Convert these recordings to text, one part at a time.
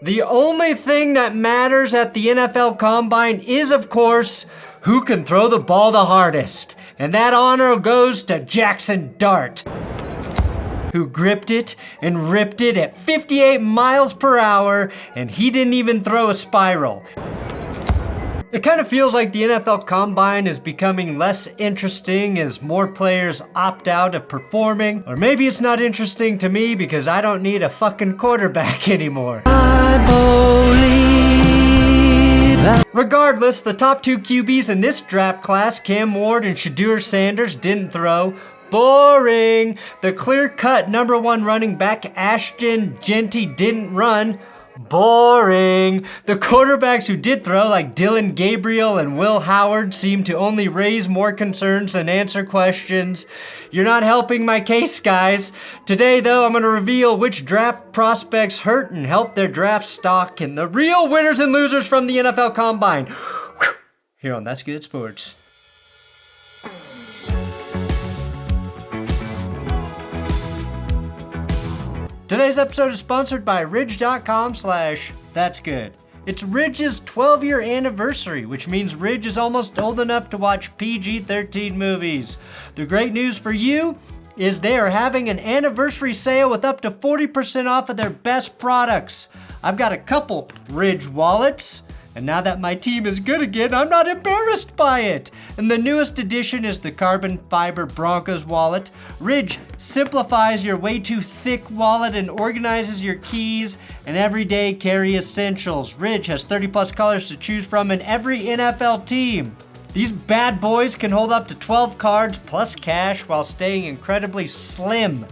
The only thing that matters at the NFL Combine is, of course, who can throw the ball the hardest. And that honor goes to Jaxon Dart, who gripped it and ripped it at 58 miles per hour, and he didn't even throw a spiral. It kind of feels like the NFL Combine is becoming less interesting as more players opt out of performing. Or maybe it's not interesting to me because I don't need a fucking quarterback anymore. Regardless, the top two QBs in this draft class, Cam Ward and Shedeur Sanders, didn't throw. Boring. The clear-cut number one running back, Ashton Genty, didn't run. Boring. The quarterbacks who did throw, like Dylan Gabriel and Will Howard, seem to only raise more concerns than answer questions. You're not helping my case, guys. Today, though, I'm going to reveal which draft prospects hurt and help their draft stock and the real winners and losers from the NFL Combine. Here on That's Good Sports. Today's episode is sponsored by Ridge.com/thatsgood. It's Ridge's 12-year anniversary, which means Ridge is almost old enough to watch PG-13 movies. The great news for you is they are having an anniversary sale with up to 40% off of their best products. I've got a couple Ridge wallets, and now that my team is good again, I'm not embarrassed by it. And the newest addition is the carbon fiber Broncos wallet. Ridge simplifies your way too thick wallet and organizes your keys and everyday carry essentials. Ridge has 30 plus colors to choose from in every NFL team. These bad boys can hold up to 12 cards plus cash while staying incredibly slim.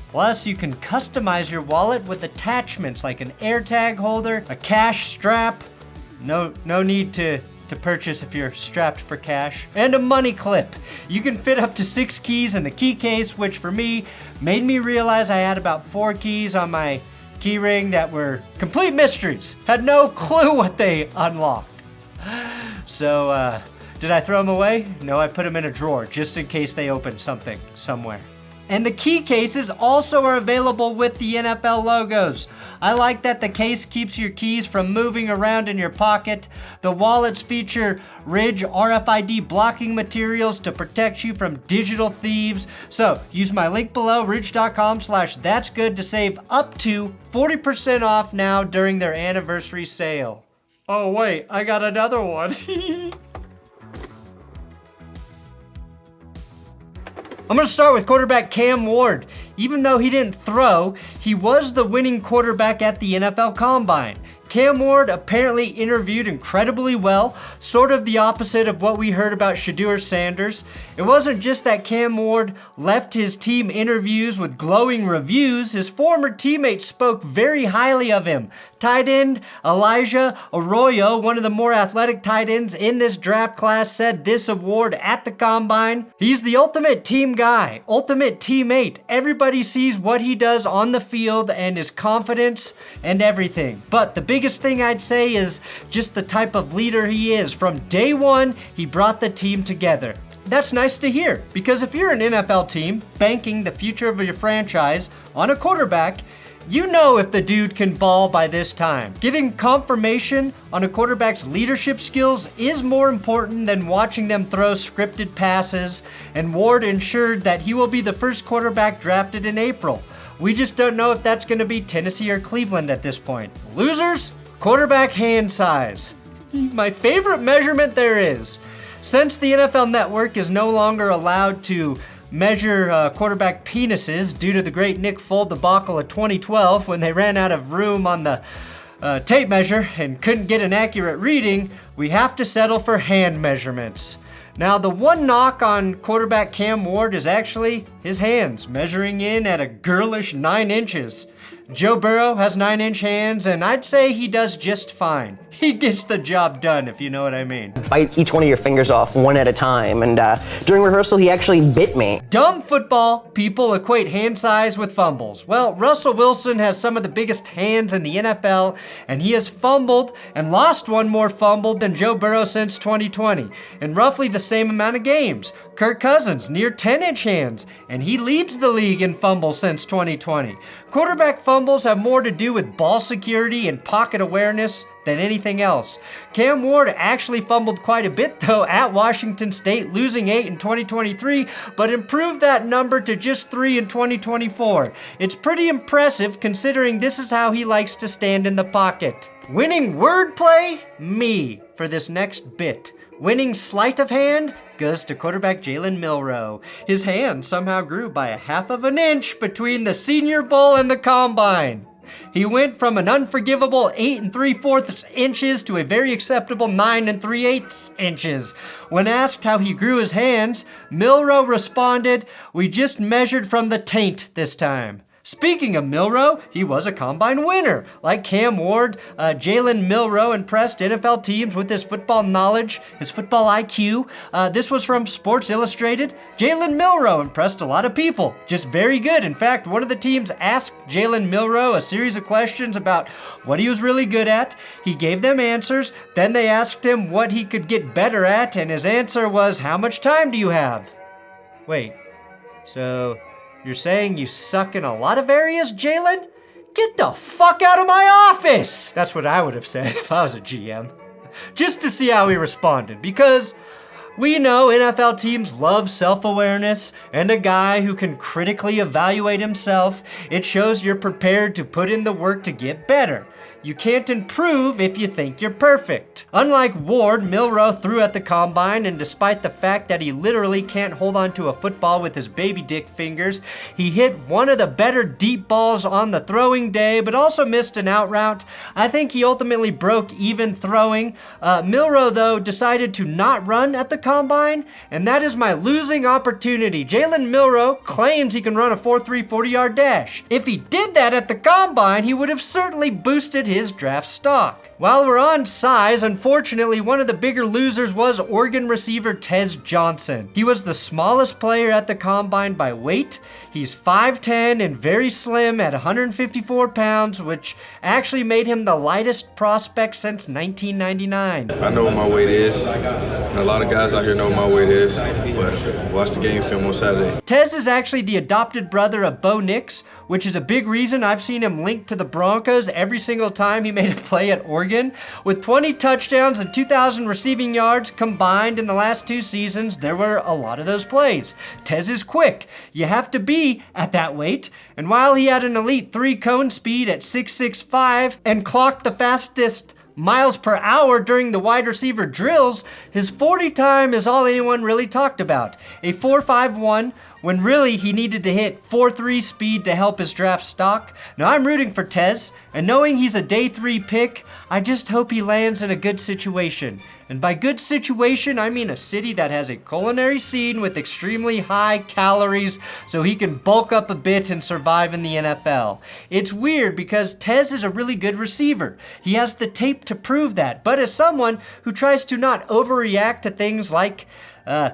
Plus, you can customize your wallet with attachments like an AirTag holder, a cash strap, no need to purchase if you're strapped for cash, and a money clip. You can fit up to 6 keys in the key case, which for me made me realize I had about 4 keys on my key ring that were complete mysteries. Had no clue what they unlocked. So, did I throw them away? No, I put them in a drawer just in case they opened something somewhere. And the key cases also are available with the NFL logos. I like that the case keeps your keys from moving around in your pocket. The wallets feature Ridge RFID blocking materials to protect you from digital thieves. So use my link below, ridge.com/thatsgood, to save up to 40% off now during their anniversary sale. Oh wait, I got another one. I'm going to start with quarterback Cam Ward. Even though he didn't throw, he was the winning quarterback at the NFL Combine. Cam Ward apparently interviewed incredibly well, sort of the opposite of what we heard about Shedeur Sanders. It wasn't just that Cam Ward left his team interviews with glowing reviews, his former teammates spoke very highly of him. Tight end Elijah Arroyo, one of the more athletic tight ends in this draft class, said this of Ward at the Combine: "He's the ultimate team guy, ultimate teammate. Everybody sees what he does on the field and his confidence and everything. But the biggest thing I'd say is just the type of leader he is. From day one, he brought the team together." That's nice to hear, because if you're an NFL team banking the future of your franchise on a quarterback, you know if the dude can ball by this time. Getting confirmation on a quarterback's leadership skills is more important than watching them throw scripted passes, and Ward ensured that he will be the first quarterback drafted in April. We just don't know if that's going to be Tennessee or Cleveland at this point. Losers? Quarterback hand size. My favorite measurement there is. Since the NFL Network is no longer allowed to measure quarterback penises due to the great Nick Foles debacle of 2012 when they ran out of room on the tape measure and couldn't get an accurate reading, we have to settle for hand measurements. Now, the one knock on quarterback Cam Ward is actually his hands, measuring in at a girlish 9 inches. Joe Burrow has 9-inch hands, and I'd say he does just fine. He gets the job done, if you know what I mean. Bite each one of your fingers off one at a time, and during rehearsal, he actually bit me. Dumb football people equate hand size with fumbles. Well, Russell Wilson has some of the biggest hands in the NFL, and he has fumbled and lost one more fumble than Joe Burrow since 2020, in roughly the same amount of games. Kirk Cousins, near 10-inch hands, and he leads the league in fumbles since 2020. Quarterback fumbles have more to do with ball security and pocket awareness than anything else. Cam Ward actually fumbled quite a bit though at Washington State, losing 8 in 2023, but improved that number to just 3 in 2024. It's pretty impressive considering this is how he likes to stand in the pocket. Winning wordplay? Me, for this next bit. Winning sleight of hand goes to quarterback Jalen Milroe. His hand somehow grew by a half of an inch between the Senior Bowl and the Combine. He went from an unforgivable 8 3/4 inches to a very acceptable 9 3/8 inches. When asked how he grew his hands, Milroe responded, "We just measured from the taint this time." Speaking of Milroe, he was a Combine winner. Like Cam Ward, Jalen Milroe impressed NFL teams with his football knowledge, his football IQ. This was from Sports Illustrated. Jalen Milroe impressed a lot of people. Just very good. In fact, one of the teams asked Jalen Milroe a series of questions about what he was really good at. He gave them answers. Then they asked him what he could get better at, and his answer was, "How much time do you have?" Wait, so you're saying you suck in a lot of areas, Jalen? Get the fuck out of my office! That's what I would have said if I was a GM. Just to see how he responded, because we know NFL teams love self-awareness, and a guy who can critically evaluate himself. It shows you're prepared to put in the work to get better. You can't improve if you think you're perfect. Unlike Ward, Milroe threw at the Combine, and despite the fact that he literally can't hold on to a football with his baby dick fingers, he hit one of the better deep balls on the throwing day, but also missed an out route. I think he ultimately broke even throwing. Milroe, though, decided to not run at the Combine, and that is my losing opportunity. Jalen Milroe claims he can run a 4.3 40-yard dash. If he did that at the Combine, he would have certainly boosted his draft stock. While we're on size, unfortunately, one of the bigger losers was Oregon receiver Tez Johnson. He was the smallest player at the Combine by weight. He's 5'10" and very slim at 154 pounds, which actually made him the lightest prospect since 1999. I know what my weight is, and a lot of guys out here know what my weight is, but watch the game film on Saturday. Tez is actually the adopted brother of Bo Nix, which is a big reason I've seen him linked to the Broncos every single time he made a play at Oregon. With 20 touchdowns and 2,000 receiving yards combined in the last 2 seasons, there were a lot of those plays. Tez is quick. You have to be at that weight, and while he had an elite 3-cone speed at 6.65 and clocked the fastest miles per hour during the wide receiver drills, his 40 time is all anyone really talked about. A 4.51 when really he needed to hit 4.3 speed to help his draft stock. Now I'm rooting for Tez, and knowing he's a day 3 pick, I just hope he lands in a good situation. And by good situation, I mean a city that has a culinary scene with extremely high calories so he can bulk up a bit and survive in the NFL. It's weird because Tez is a really good receiver. He has the tape to prove that, but as someone who tries to not overreact to things like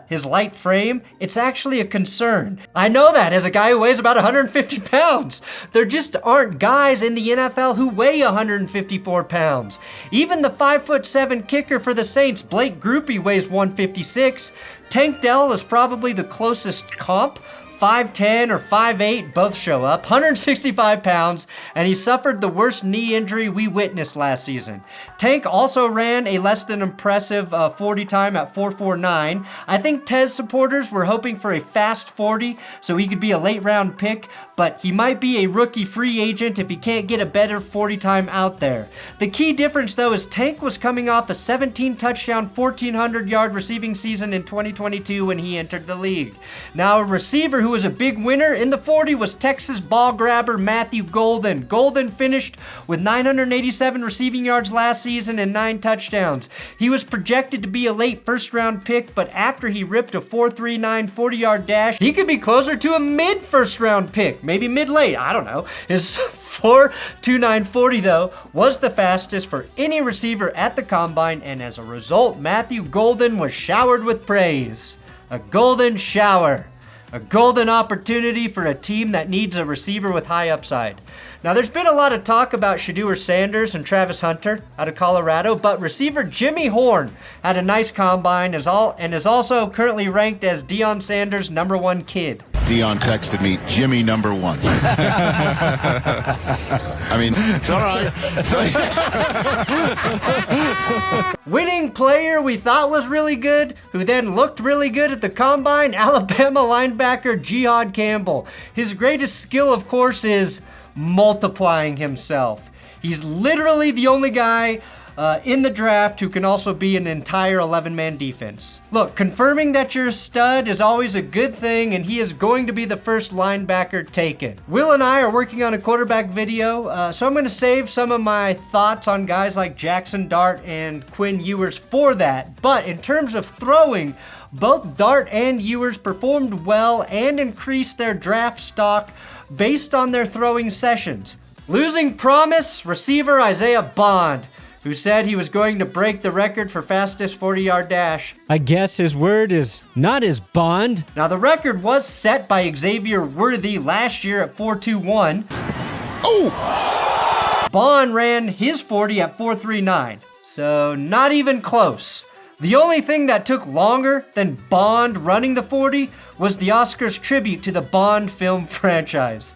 his light frame, it's actually a concern. I know that as a guy who weighs about 150 pounds. There just aren't guys in the NFL who weigh 154 pounds. Even the 5'7" kicker for the Saints, Blake Grupe, weighs 156. Tank Dell is probably the closest comp. 5'10" or 5'8", both show up, 165 pounds, and he suffered the worst knee injury we witnessed last season. Tank also ran a less than impressive 40 time at 4.49. I think Tez supporters were hoping for a fast 40 so he could be a late round pick, but he might be a rookie free agent if he can't get a better 40 time out there. The key difference though is Tank was coming off a 17 touchdown, 1,400 yard receiving season in 2022 when he entered the league. Now a receiver who was a big winner in the 40 was Texas ball grabber Matthew Golden. Golden finished with 987 receiving yards last season and 9 touchdowns. He was projected to be a late first round pick, but after he ripped a 4.39 40-yard dash, he could be closer to a mid first round pick, maybe mid-late, I don't know. His 4.29 40 though was the fastest for any receiver at the Combine, and as a result, Matthew Golden was showered with praise. A golden shower. A golden opportunity for a team that needs a receiver with high upside. Now, there's been a lot of talk about Shedeur Sanders and Travis Hunter out of Colorado, but receiver Jimmy Horn had a nice combine and is also currently ranked as Deion Sanders' #1 kid. Deion texted me, Jimmy #1. I mean, it's all right. Winning player we thought was really good, who then looked really good at the combine, Alabama linebacker Jihad Campbell. His greatest skill, of course, is multiplying himself. He's literally the only guy in the draft who can also be an entire 11-man defense. Look, confirming that you're a stud is always a good thing, and he is going to be the first linebacker taken. Will and I are working on a quarterback video, so I'm going to save some of my thoughts on guys like Jaxon Dart and Quinn Ewers for that. But in terms of throwing, both Dart and Ewers performed well and increased their draft stock based on their throwing sessions. Losing promise, receiver Isaiah Bond, who said he was going to break the record for fastest 40-yard dash. I guess his word is not his bond. Now, the record was set by Xavier Worthy last year at 4.21. Oh! Bond ran his 40 at 4.39, so not even close. The only thing that took longer than Bond running the 40 was the Oscars tribute to the Bond film franchise.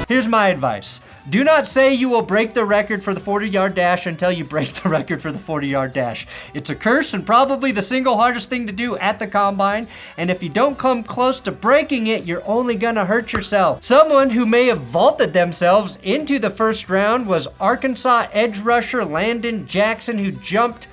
Here's my advice. Do not say you will break the record for the 40-yard dash until you break the record for the 40-yard dash. It's a curse and probably the single hardest thing to do at the combine, and if you don't come close to breaking it, you're only gonna hurt yourself. Someone who may have vaulted themselves into the first round was Arkansas edge rusher Landon Jackson, who jumped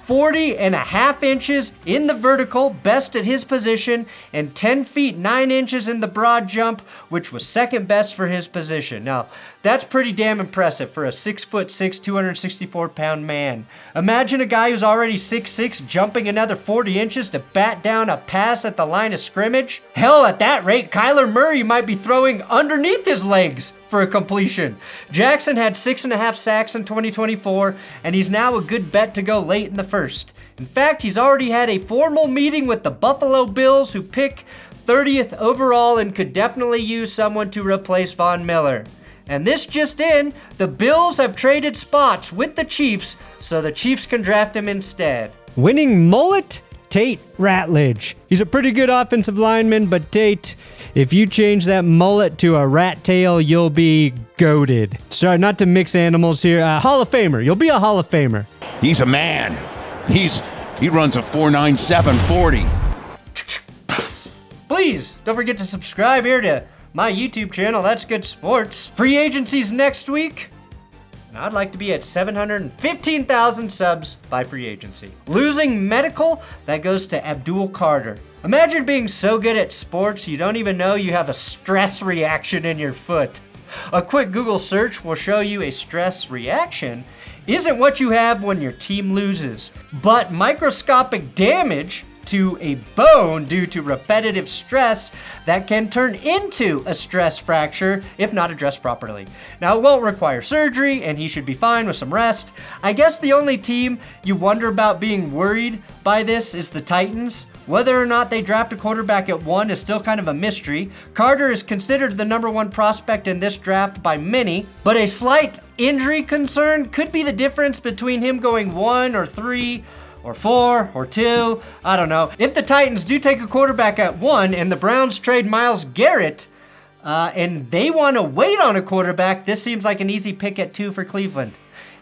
40.5 inches in the vertical, best at his position, and 10 feet 9 inches in the broad jump, which was second best for his position. Now, that's pretty damn impressive for a 6'6", 264-pound man. Imagine a guy who's already 6'6", jumping another 40 inches to bat down a pass at the line of scrimmage. Hell, at that rate, Kyler Murray might be throwing underneath his legs for a completion. Jackson had 6.5 sacks in 2024, and he's now a good bet to go late in the first. In fact, he's already had a formal meeting with the Buffalo Bills, who pick 30th overall and could definitely use someone to replace Von Miller. And this just in, the Bills have traded spots with the Chiefs, so the Chiefs can draft him instead. Winning mullet? Tate Ratledge. He's a pretty good offensive lineman, but Tate, if you change that mullet to a rat tail, you'll be goated. Sorry, not to mix animals here. Hall of Famer. You'll be a Hall of Famer. He's a man. He runs a 4.97 40. Please, don't forget to subscribe here to my YouTube channel, That's Good Sports. Free agency's next week, and I'd like to be at 715,000 subs by free agency. Losing medical, that goes to Abdul Carter. Imagine being so good at sports you don't even know you have a stress reaction in your foot. A quick Google search will show you a stress reaction isn't what you have when your team loses, but microscopic damage to a bone due to repetitive stress that can turn into a stress fracture if not addressed properly. Now, it won't require surgery, and he should be fine with some rest. I guess the only team you wonder about being worried by this is the Titans. Whether or not they draft a quarterback at 1 is still kind of a mystery. Carter is considered the #1 prospect in this draft by many, but a slight injury concern could be the difference between him going 1 or 3 or 4 or 2, I don't know. If the Titans do take a quarterback at 1 and the Browns trade Myles Garrett, and they want to wait on a quarterback, this seems like an easy pick at 2 for Cleveland.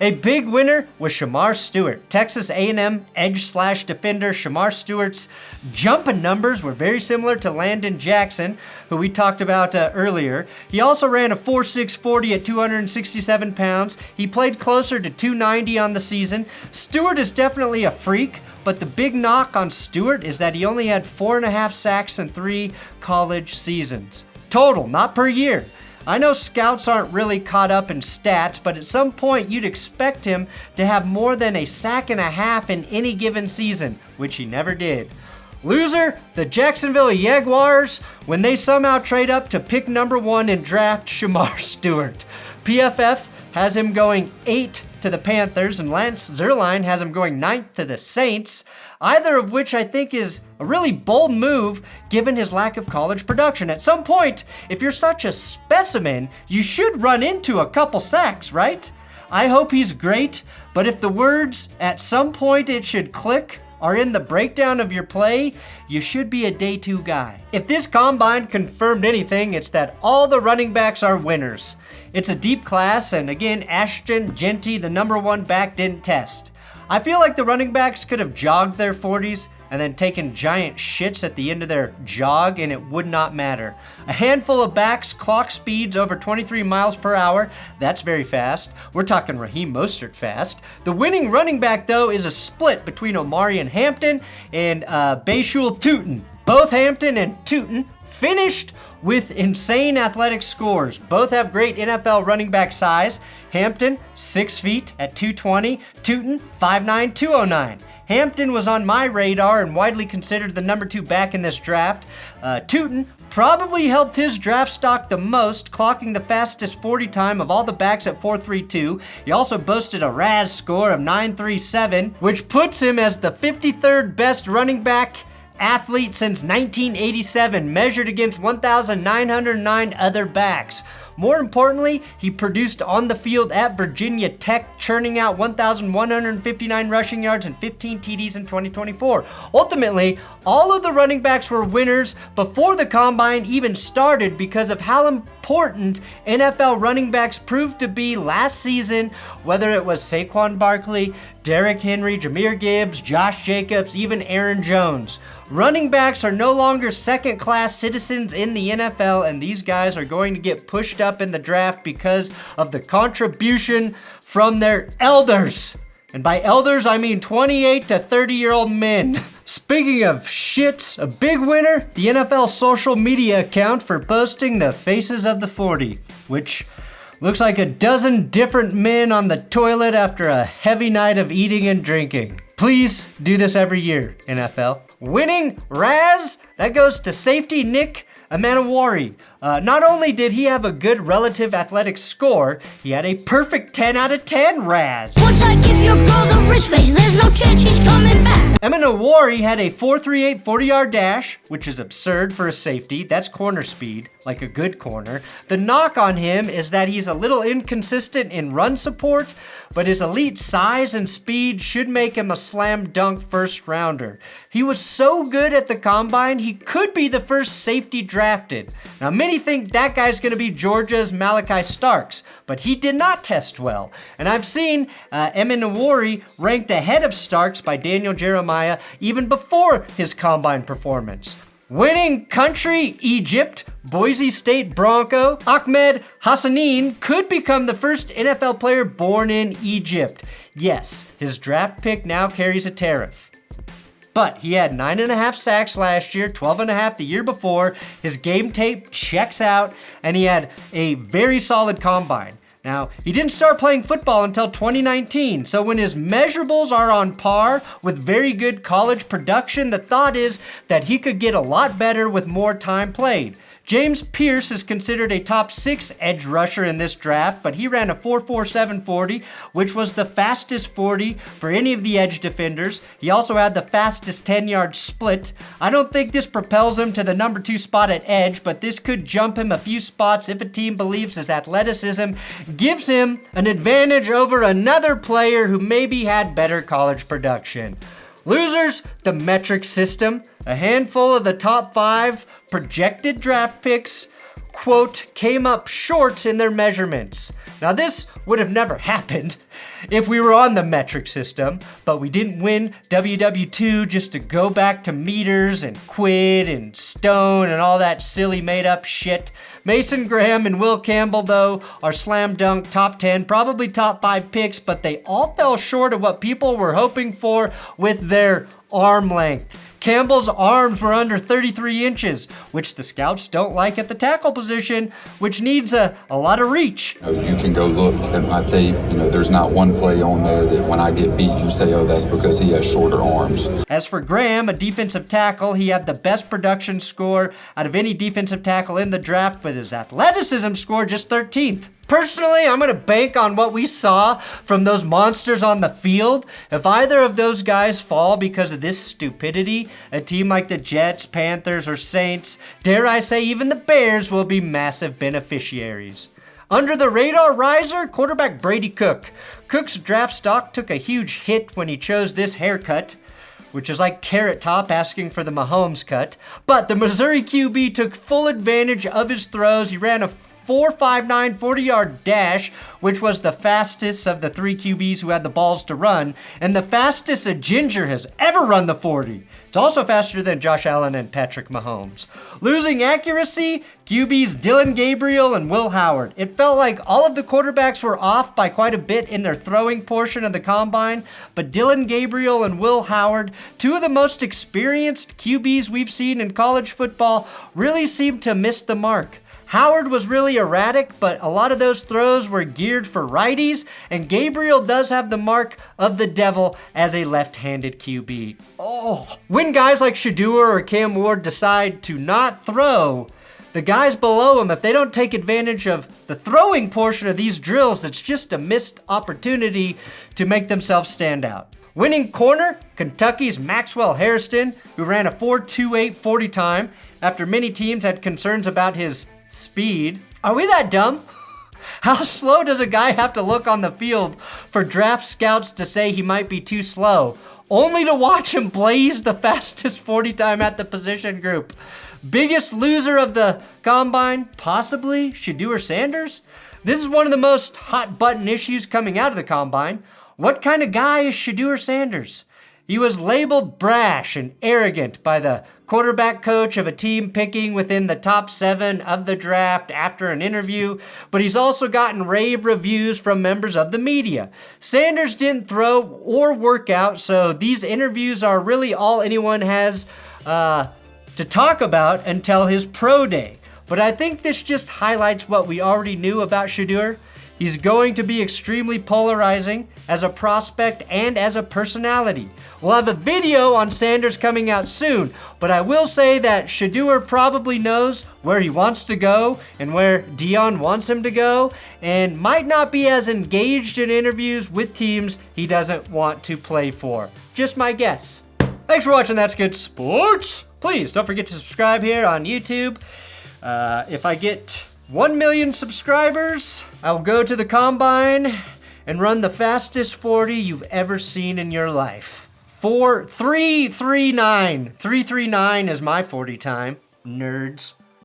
A big winner was Shemar Stewart. Texas A&M edge/defender Shemar Stewart's jumping numbers were very similar to Landon Jackson, who we talked about earlier. He also ran a 4.6 40 at 267 pounds. He played closer to 290 on the season. Stewart is definitely a freak, but the big knock on Stewart is that he only had 4.5 sacks in 3 college seasons. Total, not per year. I know scouts aren't really caught up in stats, but at some point you'd expect him to have more than a sack and a half in any given season, which he never did. Loser, the Jacksonville Jaguars, when they somehow trade up to pick #1 and draft Shemar Stewart. PFF has him going 8 to the Panthers, and Lance Zierlein has him going 9th to the Saints, either of which I think is a really bold move given his lack of college production. At some point, if you're such a specimen, you should run into a couple sacks, right? I hope he's great, but if the words, "at some point it should click," are in the breakdown of your play, you should be a day 2 guy. If this combine confirmed anything, it's that all the running backs are winners. It's a deep class, and again, Ashton Jeanty, the number 1 back, didn't test. I feel like the running backs could have jogged their 40s and then taken giant shits at the end of their jog, and it would not matter. A handful of backs clock speeds over 23 miles per hour. That's very fast. We're talking Raheem Mostert fast. The winning running back, though, is a split between Omarion Hampton and Bashul Tootin. Both Hampton and Tootin finished with insane athletic scores. Both have great NFL running back size. Hampton, 6 feet at 220. Tootin, 5'9", 209. Hampton was on my radar and widely considered the number 2 back in this draft. Tootin probably helped his draft stock the most, clocking the fastest 40 time of all the backs at 4.32. He also boasted a RAS score of 9.37, which puts him as the 53rd best running back athlete since 1987, measured against 1,909 other backs. More importantly, he produced on the field at Virginia Tech, churning out 1,159 rushing yards and 15 TDs in 2024. Ultimately, all of the running backs were winners before the combine even started because of how important NFL running backs proved to be last season, whether it was Saquon Barkley, Derrick Henry, Jahmyr Gibbs, Josh Jacobs, even Aaron Jones. Running backs are no longer second-class citizens in the NFL, and these guys are going to get pushed up in the draft because of the contribution from their elders. And by elders, I mean 28 to 30-year-old men. Speaking of shit, a big winner, the NFL social media account for posting the faces of the 40, which looks like a dozen different men on the toilet after a heavy night of eating and drinking. Please do this every year, NFL. Winning Raz, that goes to safety Nick Emmanwori. Not only did he have a good relative athletic score, he had a perfect 10 out of 10 Raz. Once I give your girl the wrist face, there's no chance she's coming back. Emmanwori had a 4.38 40-yard dash, which is absurd for a safety. That's corner speed, like a good corner. The knock on him is that he's a little inconsistent in run support, but his elite size and speed should make him a slam dunk first rounder. He was so good at the combine, he could be the first safety drafted. Now, many think that guy's gonna be Georgia's Malachi Starks, but he did not test well. And I've seen Emmanwori ranked ahead of Starks by Daniel Jeremiah even before his combine performance. Winning country Egypt, Boise State Bronco, Ahmed Hassanin could become the first NFL player born in Egypt. Yes, his draft pick now carries a tariff. But he had 9.5 sacks last year, 12.5 the year before. His game tape checks out, and he had a very solid combine. Now, he didn't start playing football until 2019, so when his measurables are on par with very good college production, the thought is that he could get a lot better with more time played. James Pierce is considered a top 6 edge rusher in this draft, but he ran a 4.47 40, which was the fastest 40 for any of the edge defenders. He also had the fastest 10-yard split. I don't think this propels him to the number 2 spot at edge, but this could jump him a few spots if a team believes his athleticism gives him an advantage over another player who maybe had better college production. Losers, the metric system. A handful of the top 5 projected draft picks, quote, came up short in their measurements. Now, this would have never happened if we were on the metric system, but we didn't win WW2 just to go back to meters and quid and stone and all that silly made-up shit. Mason Graham and Will Campbell, though, are slam dunk top 10, probably top 5 picks, but they all fell short of what people were hoping for with their arm length. Campbell's arms were under 33 inches, which the scouts don't like at the tackle position, which needs a lot of reach. You can go look at my tape. There's not one play on there that when I get beat, you say, oh, that's because he has shorter arms. As for Graham, a defensive tackle, he had the best production score out of any defensive tackle in the draft, but his athleticism score just 13th. Personally, I'm going to bank on what we saw from those monsters on the field. If either of those guys fall because of this stupidity, a team like the Jets, Panthers, or Saints, dare I say even the Bears, will be massive beneficiaries. Under the radar riser, quarterback Brady Cook. Cook's draft stock took a huge hit when he chose this haircut, which is like Carrot Top asking for the Mahomes cut. But the Missouri QB took full advantage of his throws. He ran a 4.59 40-yard dash, which was the fastest of the 3 QBs who had the balls to run, and the fastest a Ginger has ever run the 40. It's also faster than Josh Allen and Patrick Mahomes. Losing accuracy, QBs Dillon Gabriel and Will Howard. It felt like all of the quarterbacks were off by quite a bit in their throwing portion of the combine, but Dillon Gabriel and Will Howard, 2 of the most experienced QBs we've seen in college football, really seemed to miss the mark. Howard was really erratic, but a lot of those throws were geared for righties, and Gabriel does have the mark of the devil as a left-handed QB. When guys like Shedeur or Cam Ward decide to not throw, the guys below them, if they don't take advantage of the throwing portion of these drills, it's just a missed opportunity to make themselves stand out. Winning corner, Kentucky's Maxwell Hairston, who ran a 4.28 40 time after many teams had concerns about his speed. Are we that dumb? How slow does a guy have to look on the field for draft scouts to say he might be too slow, only to watch him blaze the fastest 40 time at the position group? Biggest loser of the combine, possibly Shedeur Sanders? This is one of the most hot button issues coming out of the combine. What kind of guy is Shedeur Sanders? He was labeled brash and arrogant by the quarterback coach of a team picking within the top 7 of the draft after an interview, but he's also gotten rave reviews from members of the media. Sanders didn't throw or work out, so these interviews are really all anyone has to talk about until his pro day. But I think this just highlights what we already knew about Shedeur. He's going to be extremely polarizing as a prospect and as a personality. We'll have a video on Sanders coming out soon, but I will say that Shedeur probably knows where he wants to go and where Deion wants him to go, and might not be as engaged in interviews with teams he doesn't want to play for. Just my guess. Thanks for watching That's Good Sports. Please don't forget to subscribe here on YouTube. If I get 1 million subscribers, I'll go to the combine and run the fastest 40 you've ever seen in your life. 3:39. 3:39 is my 40 time. Nerds.